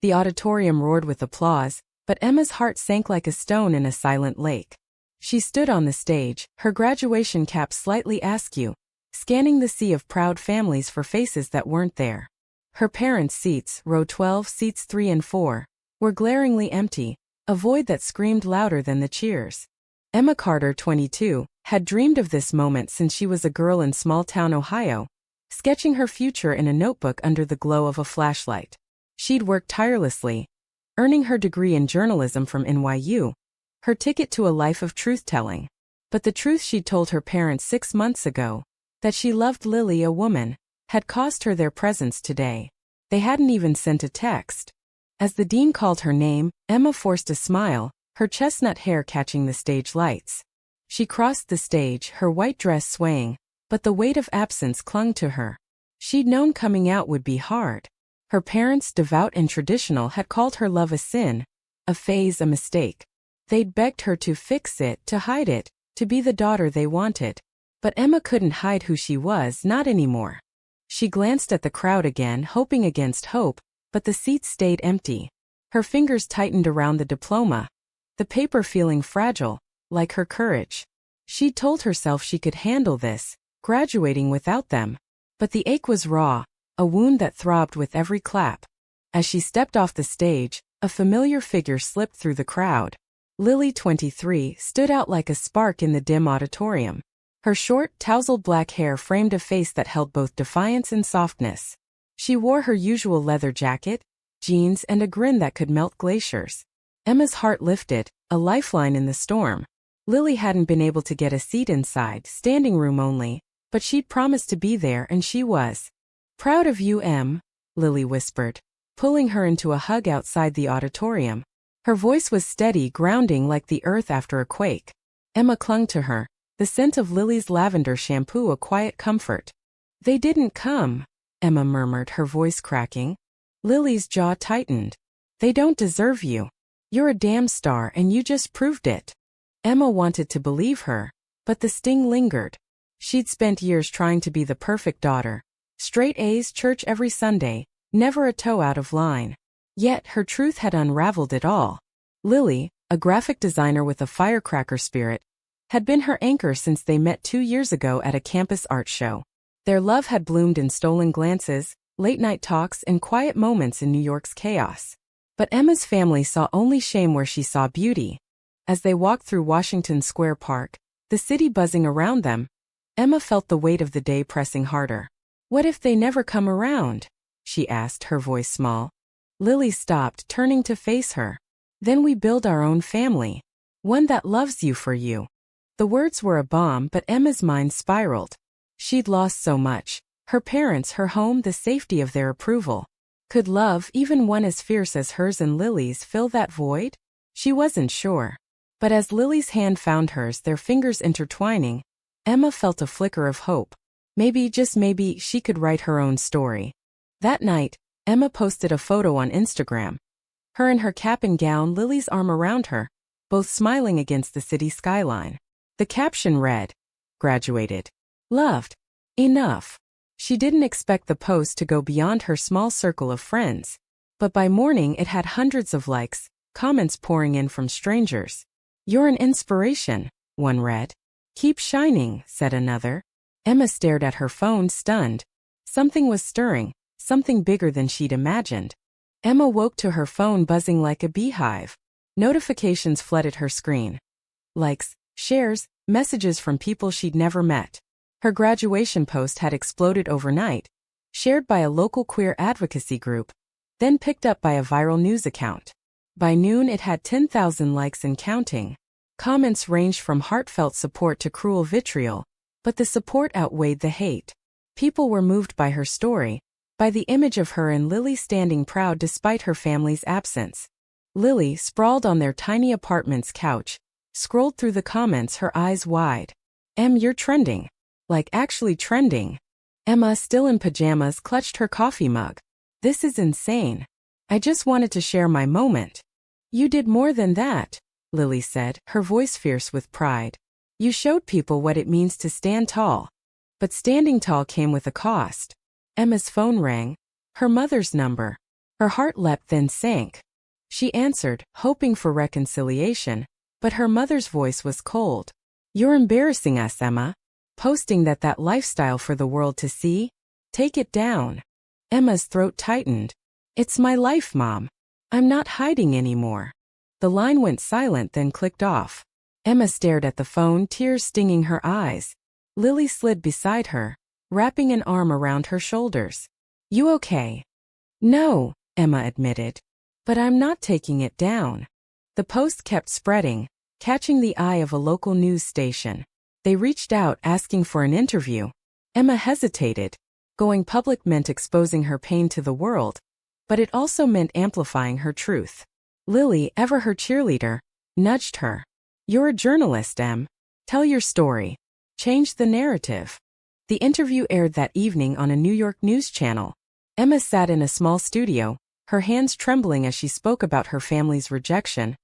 The auditorium roared with applause, but Emma's heart sank like a stone in a silent lake. She stood on the stage, her graduation cap slightly askew, scanning the sea of proud families for faces that weren't there. Her parents' seats, row 12, seats 3 and 4, were glaringly empty, a void that screamed louder than the cheers. Emma Carter, 22, had dreamed of this moment since she was a girl in small-town Ohio, sketching her future in a notebook under the glow of a flashlight. She'd worked tirelessly, earning her degree in journalism from NYU, her ticket to a life of truth-telling. But the truth she'd told her parents 6 months ago, that she loved Lily, a woman, had cost her their presence today. They hadn't even sent a text. As the dean called her name, Emma forced a smile, her chestnut hair catching the stage lights. She crossed the stage, her white dress swaying, but the weight of absence clung to her. She'd known coming out would be hard. Her parents, devout and traditional, had called her love a sin, a phase, a mistake. They'd begged her to fix it, to hide it, to be the daughter they wanted. But Emma couldn't hide who she was, not anymore. She glanced at the crowd again, hoping against hope, but the seats stayed empty. Her fingers tightened around the diploma, the paper feeling fragile, like her courage. She'd told herself she could handle this, graduating without them. But the ache was raw, a wound that throbbed with every clap. As she stepped off the stage, a familiar figure slipped through the crowd. Lily, 23, stood out like a spark in the dim auditorium. Her short, tousled black hair framed a face that held both defiance and softness. She wore her usual leather jacket, jeans, and a grin that could melt glaciers. Emma's heart lifted, a lifeline in the storm. Lily hadn't been able to get a seat inside, standing room only, but she'd promised to be there, and she was. "Proud of you, Em," Lily whispered, pulling her into a hug outside the auditorium. Her voice was steady, grounding like the earth after a quake. Emma clung to her, the scent of Lily's lavender shampoo a quiet comfort. "They didn't come," Emma murmured, her voice cracking. Lily's jaw tightened. "They don't deserve you. You're a damn star and you just proved it." Emma wanted to believe her, but the sting lingered. She'd spent years trying to be the perfect daughter. Straight A's, church every Sunday, never a toe out of line. Yet her truth had unraveled it all. Lily, a graphic designer with a firecracker spirit, had been her anchor since they met 2 years ago at a campus art show. Their love had bloomed in stolen glances, late-night talks, and quiet moments in New York's chaos. But Emma's family saw only shame where she saw beauty. As they walked through Washington Square Park, the city buzzing around them, Emma felt the weight of the day pressing harder. "What if they never come around?" she asked, her voice small. Lily stopped, turning to face her. "Then we build our own family. One that loves you for you." The words were a bomb, but Emma's mind spiraled. She'd lost so much. Her parents, her home, the safety of their approval. Could love, even one as fierce as hers and Lily's, fill that void? She wasn't sure. But as Lily's hand found hers, their fingers intertwining, Emma felt a flicker of hope. Maybe, just maybe, she could write her own story. That night, Emma posted a photo on Instagram. Her in her cap and gown, Lily's arm around her, both smiling against the city skyline. The caption read, "Graduated. Loved. Enough." She didn't expect the post to go beyond her small circle of friends. But by morning it had hundreds of likes, comments pouring in from strangers. "You're an inspiration," one read. "Keep shining," said another. Emma stared at her phone, stunned. Something was stirring, something bigger than she'd imagined. Emma woke to her phone buzzing like a beehive. Notifications flooded her screen. Likes, shares, messages from people she'd never met. Her graduation post had exploded overnight, shared by a local queer advocacy group, then picked up by a viral news account. By noon it had 10,000 likes and counting. Comments ranged from heartfelt support to cruel vitriol, but the support outweighed the hate. People were moved by her story, by the image of her and Lily standing proud despite her family's absence. Lily, sprawled on their tiny apartment's couch, scrolled through the comments, her eyes wide. "Em, you're trending. Like actually trending." Emma, still in pajamas, clutched her coffee mug. "This is insane. I just wanted to share my moment." "You did more than that," Lily said, her voice fierce with pride. "You showed people what it means to stand tall." But standing tall came with a cost. Emma's phone rang. Her mother's number. Her heart leapt then sank. She answered, hoping for reconciliation, but her mother's voice was cold. "You're embarrassing us, Emma. Posting that lifestyle for the world to see? Take it down." Emma's throat tightened. "It's my life, Mom. I'm not hiding anymore." The line went silent then clicked off. Emma stared at the phone, tears stinging her eyes. Lily slid beside her, wrapping an arm around her shoulders. "You okay?" "No," Emma admitted. "But I'm not taking it down." The post kept spreading, catching the eye of a local news station. They reached out asking for an interview. Emma hesitated. Going public meant exposing her pain to the world, but it also meant amplifying her truth. Lily, ever her cheerleader, nudged her. "You're a journalist, Em. Tell your story. Change the narrative." The interview aired that evening on a New York news channel. Emma sat in a small studio, her hands trembling as she spoke about her family's rejection,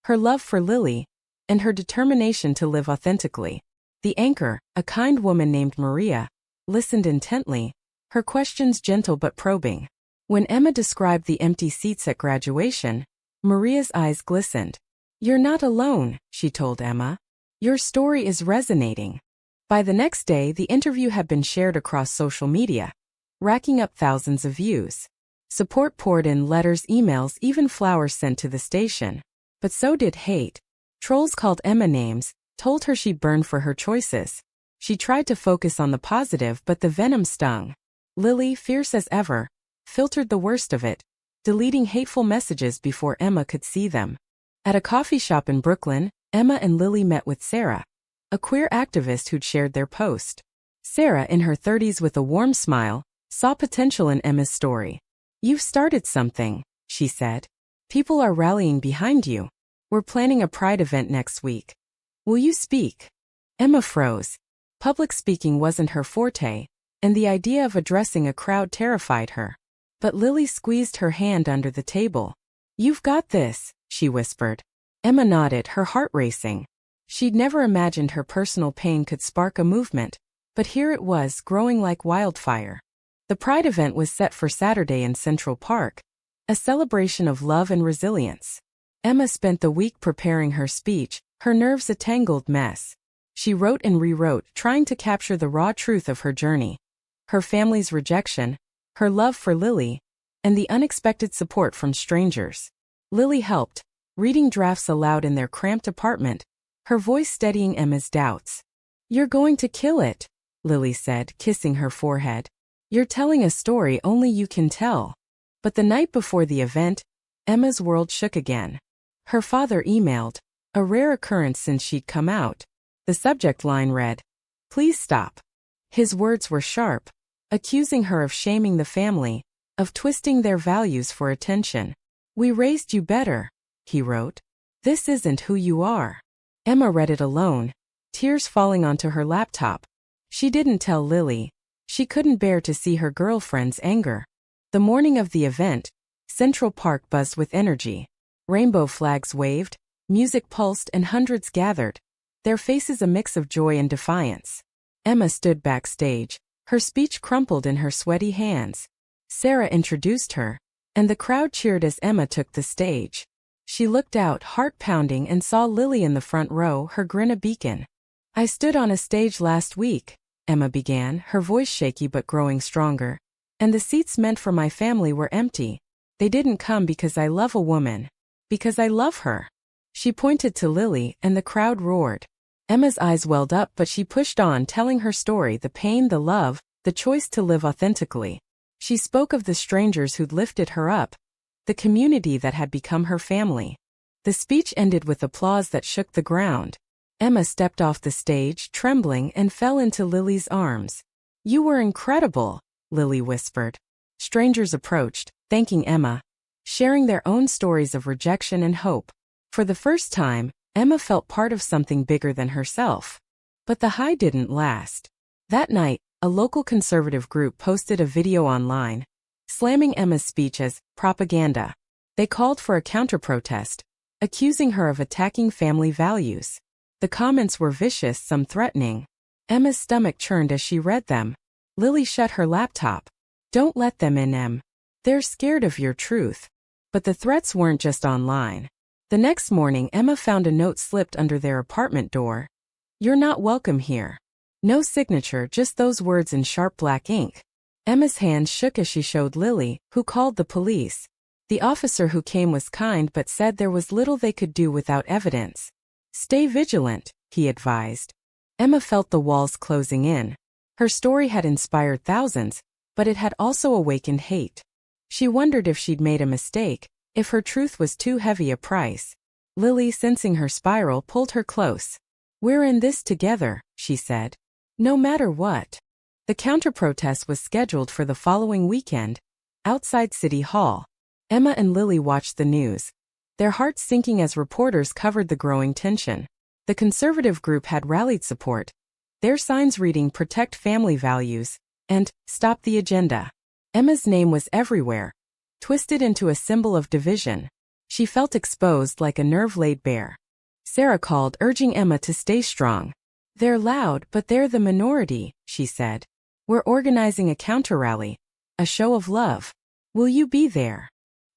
her love for Lily, and her determination to live authentically. The anchor, a kind woman named Maria, listened intently, her questions gentle but probing. When Emma described the empty seats at graduation, Maria's eyes glistened. "You're not alone," she told Emma. "Your story is resonating." By the next day, the interview had been shared across social media, racking up thousands of views. Support poured in: letters, emails, even flowers sent to the station. But so did hate. Trolls called Emma names, told her she'd burn for her choices. She tried to focus on the positive, but the venom stung. Lily, fierce as ever, filtered the worst of it, deleting hateful messages before Emma could see them. At a coffee shop in Brooklyn, Emma and Lily met with Sarah, a queer activist who'd shared their post. Sarah, in her 30s with a warm smile, saw potential in Emma's story. "You've started something," she said. "People are rallying behind you. We're planning a Pride event next week. Will you speak?" Emma froze. Public speaking wasn't her forte, and the idea of addressing a crowd terrified her. But Lily squeezed her hand under the table. "You've got this," she whispered. Emma nodded, her heart racing. She'd never imagined her personal pain could spark a movement, but here it was, growing like wildfire. The Pride event was set for Saturday in Central Park, a celebration of love and resilience. Emma spent the week preparing her speech, her nerves a tangled mess. She wrote and rewrote, trying to capture the raw truth of her journey. Her family's rejection, her love for Lily, and the unexpected support from strangers. Lily helped, reading drafts aloud in their cramped apartment, her voice steadying Emma's doubts. "You're going to kill it," Lily said, kissing her forehead. "You're telling a story only you can tell." But the night before the event, Emma's world shook again. Her father emailed, a rare occurrence since she'd come out. The subject line read, "Please stop." His words were sharp, accusing her of shaming the family, of twisting their values for attention. "We raised you better," he wrote. "This isn't who you are." Emma read it alone, tears falling onto her laptop. She didn't tell Lily. She couldn't bear to see her girlfriend's anger. The morning of the event, Central Park buzzed with energy. Rainbow flags waved, music pulsed, and hundreds gathered, their faces a mix of joy and defiance. Emma stood backstage, her speech crumpled in her sweaty hands. Sarah introduced her, and the crowd cheered as Emma took the stage. She looked out, heart pounding, and saw Lily in the front row, her grin a beacon. "I stood on a stage last week," Emma began, her voice shaky but growing stronger. "And the seats meant for my family were empty. They didn't come because I love a woman. Because I love her." She pointed to Lily, and the crowd roared. Emma's eyes welled up, but she pushed on, telling her story, the pain, the love, the choice to live authentically. She spoke of the strangers who'd lifted her up, the community that had become her family. The speech ended with applause that shook the ground. Emma stepped off the stage, trembling, and fell into Lily's arms. "You were incredible," Lily whispered. Strangers approached, thanking Emma, sharing their own stories of rejection and hope. For the first time, Emma felt part of something bigger than herself. But the high didn't last. That night, a local conservative group posted a video online, slamming Emma's speech as propaganda. They called for a counter-protest, accusing her of attacking family values. The comments were vicious, some threatening. Emma's stomach churned as she read them. Lily shut her laptop. "Don't let them in, Em. They're scared of your truth. But the threats weren't just online. The next morning, Emma found a note slipped under their apartment door. You're not welcome here. No signature, just those words in sharp black ink. Emma's hand shook as she showed Lily, who called the police. The officer who came was kind but said there was little they could do without evidence. Stay vigilant, he advised. Emma felt the walls closing in. Her story had inspired thousands, but it had also awakened hate. She wondered if she'd made a mistake, if her truth was too heavy a price. Lily, sensing her spiral, pulled her close. We're in this together, she said. No matter what. The counter-protest was scheduled for the following weekend, outside City Hall. Emma and Lily watched the news, their hearts sinking as reporters covered the growing tension. The conservative group had rallied support, their signs reading "Protect Family Values" and "Stop the Agenda." Emma's name was everywhere, twisted into a symbol of division. She felt exposed like a nerve laid bare. Sarah called, urging Emma to stay strong. They're loud, but they're the minority, she said. We're organizing a counter-rally, a show of love. Will you be there?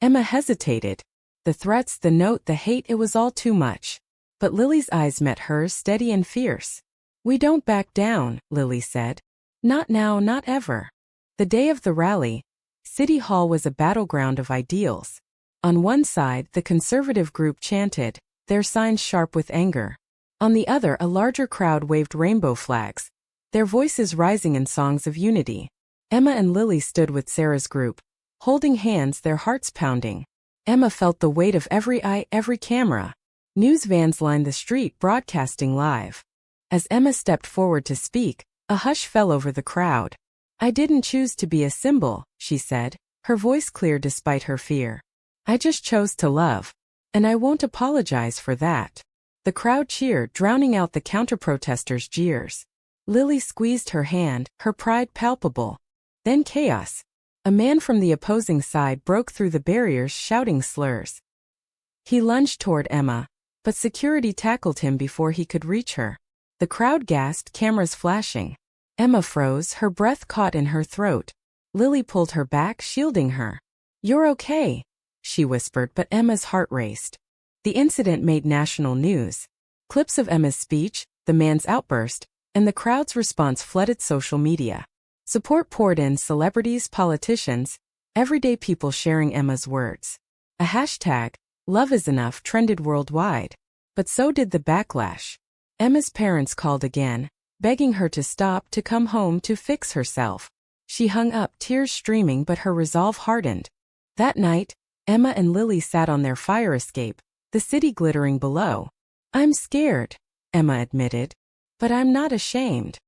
Emma hesitated. The threats, the note, the hate, it was all too much. But Lily's eyes met hers, steady and fierce. We don't back down, Lily said. Not now, not ever. The day of the rally, City Hall was a battleground of ideals. On one side, the conservative group chanted, their signs sharp with anger. On the other, a larger crowd waved rainbow flags, their voices rising in songs of unity. Emma and Lily stood with Sarah's group, holding hands, their hearts pounding. Emma felt the weight of every eye, every camera. News vans lined the street, broadcasting live. As Emma stepped forward to speak, a hush fell over the crowd. I didn't choose to be a symbol, she said, her voice clear despite her fear. I just chose to love. And I won't apologize for that. The crowd cheered, drowning out the counter-protesters' jeers. Lily squeezed her hand, her pride palpable. Then chaos. A man from the opposing side broke through the barriers, shouting slurs. He lunged toward Emma, but security tackled him before he could reach her. The crowd gasped, cameras flashing. Emma froze, her breath caught in her throat. Lily pulled her back, shielding her. You're okay, she whispered, but Emma's heart raced. The incident made national news. Clips of Emma's speech, the man's outburst, and the crowd's response flooded social media. Support poured in, celebrities, politicians, everyday people sharing Emma's words. A hashtag, "Love is enough," trended worldwide. But so did the backlash. Emma's parents called again, begging her to stop, to come home, to fix herself. She hung up, tears streaming, but her resolve hardened. That night, Emma and Lily sat on their fire escape, the city glittering below. I'm scared, Emma admitted. But I'm not ashamed.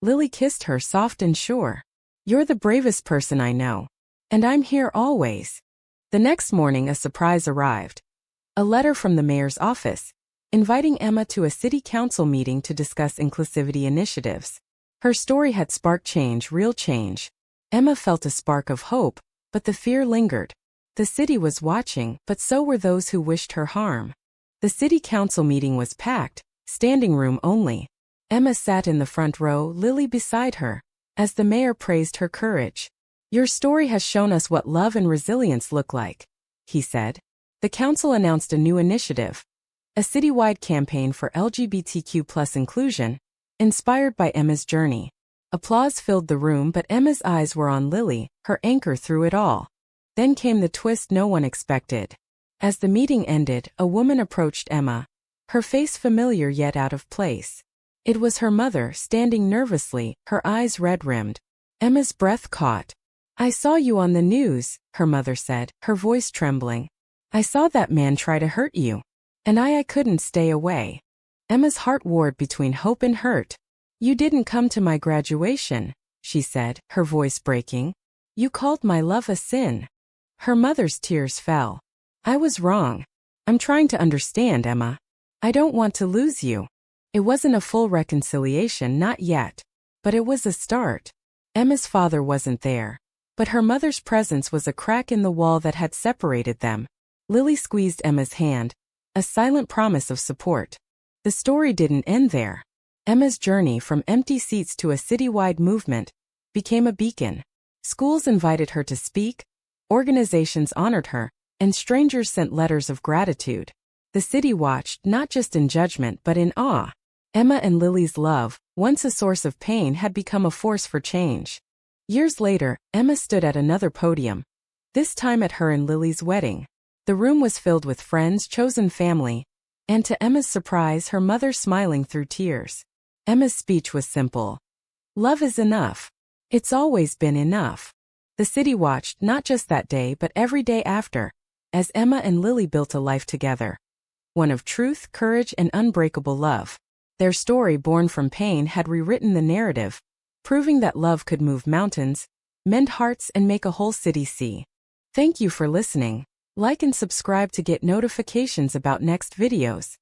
Lily kissed her, soft and sure. You're the bravest person I know. And I'm here always. The next morning, a surprise arrived. A letter from the mayor's office, inviting Emma to a city council meeting to discuss inclusivity initiatives. Her story had sparked change, real change. Emma felt a spark of hope, but the fear lingered. The city was watching, but so were those who wished her harm. The city council meeting was packed, standing room only. Emma sat in the front row, Lily beside her, as the mayor praised her courage. Your story has shown us what love and resilience look like, he said. The council announced a new initiative, a citywide campaign for LGBTQ+ inclusion, inspired by Emma's journey. Applause filled the room, but Emma's eyes were on Lily, her anchor through it all. Then came the twist no one expected. As the meeting ended, a woman approached Emma, her face familiar yet out of place. It was her mother, standing nervously, her eyes red-rimmed. Emma's breath caught. I saw you on the news, her mother said, her voice trembling. I saw that man try to hurt you. And I couldn't stay away. Emma's heart warred between hope and hurt. You didn't come to my graduation, she said, her voice breaking. You called my love a sin. Her mother's tears fell. I was wrong. I'm trying to understand, Emma. I don't want to lose you. It wasn't a full reconciliation, not yet. But it was a start. Emma's father wasn't there. But her mother's presence was a crack in the wall that had separated them. Lily squeezed Emma's hand, a silent promise of support. The story didn't end there. Emma's journey from empty seats to a citywide movement became a beacon. Schools invited her to speak, Organizations honored her, and strangers sent letters of gratitude. The city watched, not just in judgment but in awe. Emma and Lily's love, once a source of pain, had become a force for change. Years later, Emma stood at another podium, this time at her and Lily's wedding. The room was filled with friends, chosen family, and to Emma's surprise, her mother smiling through tears. Emma's speech was simple. Love is enough. It's always been enough. The city watched, not just that day but every day after, as Emma and Lily built a life together. One of truth, courage, and unbreakable love. Their story, born from pain, had rewritten the narrative, proving that love could move mountains, mend hearts, and make a whole city see. Thank you for listening. Like and subscribe to get notifications about next videos.